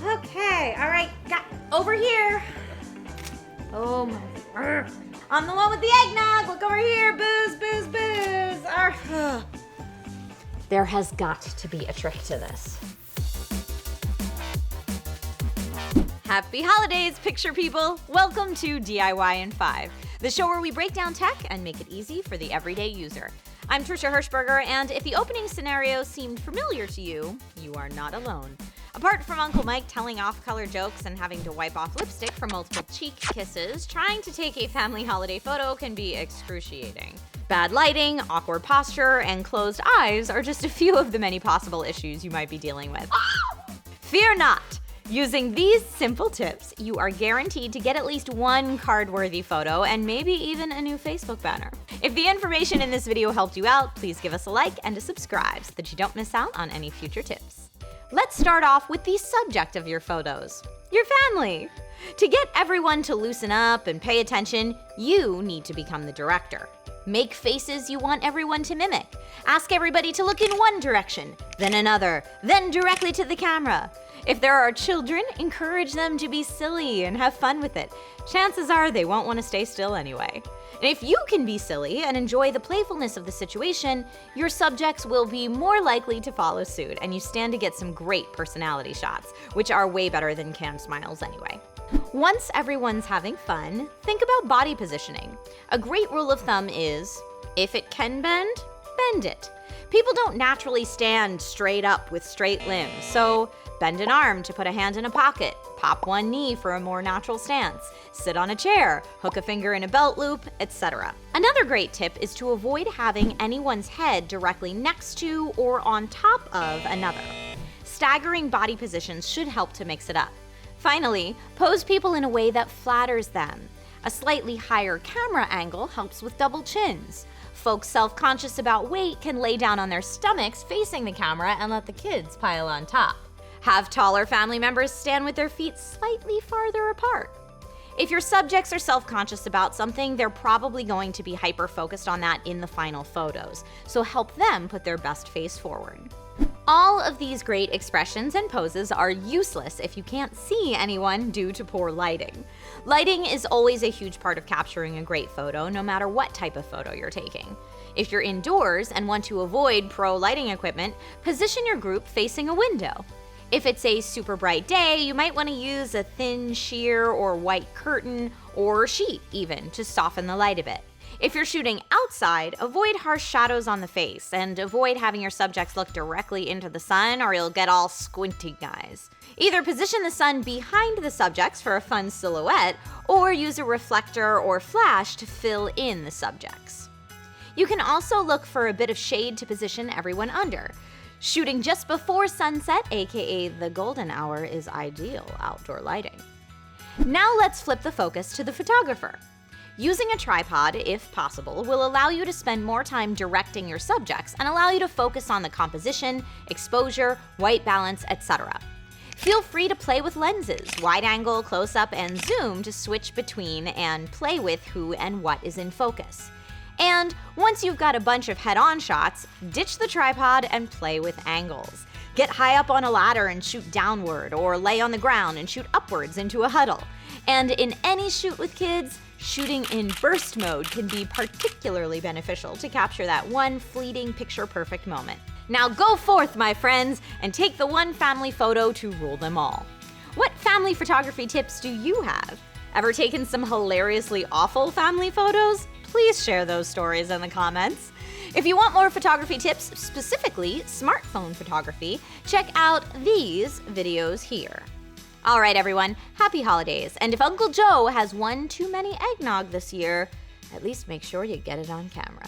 Okay, all right, got over here. Oh my, I'm the one with the eggnog. Look over here, booze, booze, booze. There has got to be a trick to this. Happy holidays, picture people. Welcome to DIY in 5, the show where we break down tech and make it easy for the everyday user. I'm Trisha Hirschberger, and if the opening scenario seemed familiar to you, you are not alone. Apart from Uncle Mike telling off-color jokes and having to wipe off lipstick for multiple cheek kisses, trying to take a family holiday photo can be excruciating. Bad lighting, awkward posture, and closed eyes are just a few of the many possible issues you might be dealing with. Fear not! Using these simple tips, you are guaranteed to get at least one card-worthy photo and maybe even a new Facebook banner. If the information in this video helped you out, please give us a like and a subscribe so that you don't miss out on any future tips. Let's start off with the subject of your photos, your family. To get everyone to loosen up and pay attention, you need to become the director. Make faces you want everyone to mimic. Ask everybody to look in one direction, then another, then directly to the camera. If there are children, encourage them to be silly and have fun with it. Chances are they won't want to stay still anyway. And if you can be silly and enjoy the playfulness of the situation, your subjects will be more likely to follow suit, and you stand to get some great personality shots, which are way better than canned smiles anyway. Once everyone's having fun, think about body positioning. A great rule of thumb is, if it can bend, bend it. People don't naturally stand straight up with straight limbs, so bend an arm to put a hand in a pocket, pop one knee for a more natural stance, sit on a chair, hook a finger in a belt loop, etc. Another great tip is to avoid having anyone's head directly next to or on top of another. Staggering body positions should help to mix it up. Finally, pose people in a way that flatters them. A slightly higher camera angle helps with double chins. Folks self-conscious about weight can lay down on their stomachs facing the camera and let the kids pile on top. Have taller family members stand with their feet slightly farther apart. If your subjects are self-conscious about something, they're probably going to be hyper-focused on that in the final photos, so help them put their best face forward. All of these great expressions and poses are useless if you can't see anyone due to poor lighting. Lighting is always a huge part of capturing a great photo, no matter what type of photo you're taking. If you're indoors and want to avoid pro lighting equipment, position your group facing a window. If it's a super bright day, you might want to use a thin sheer or white curtain or sheet even to soften the light a bit. If you're shooting outside, avoid harsh shadows on the face and avoid having your subjects look directly into the sun or you'll get all squinty eyes. Either position the sun behind the subjects for a fun silhouette or use a reflector or flash to fill in the subjects. You can also look for a bit of shade to position everyone under. Shooting just before sunset, aka the golden hour, is ideal outdoor lighting. Now let's flip the focus to the photographer. Using a tripod, if possible, will allow you to spend more time directing your subjects and allow you to focus on the composition, exposure, white balance, etc. Feel free to play with lenses, wide angle, close-up, and zoom to switch between and play with who and what is in focus. And once you've got a bunch of head-on shots, ditch the tripod and play with angles. Get high up on a ladder and shoot downward, or lay on the ground and shoot upwards into a huddle. And in any shoot with kids, shooting in burst mode can be particularly beneficial to capture that one fleeting picture-perfect moment. Now go forth, my friends, and take the one family photo to rule them all. What family photography tips do you have? Ever taken some hilariously awful family photos? Please share those stories in the comments. If you want more photography tips, specifically smartphone photography, check out these videos here. All right, everyone, happy holidays. And if Uncle Joe has one too many eggnog this year, at least make sure you get it on camera.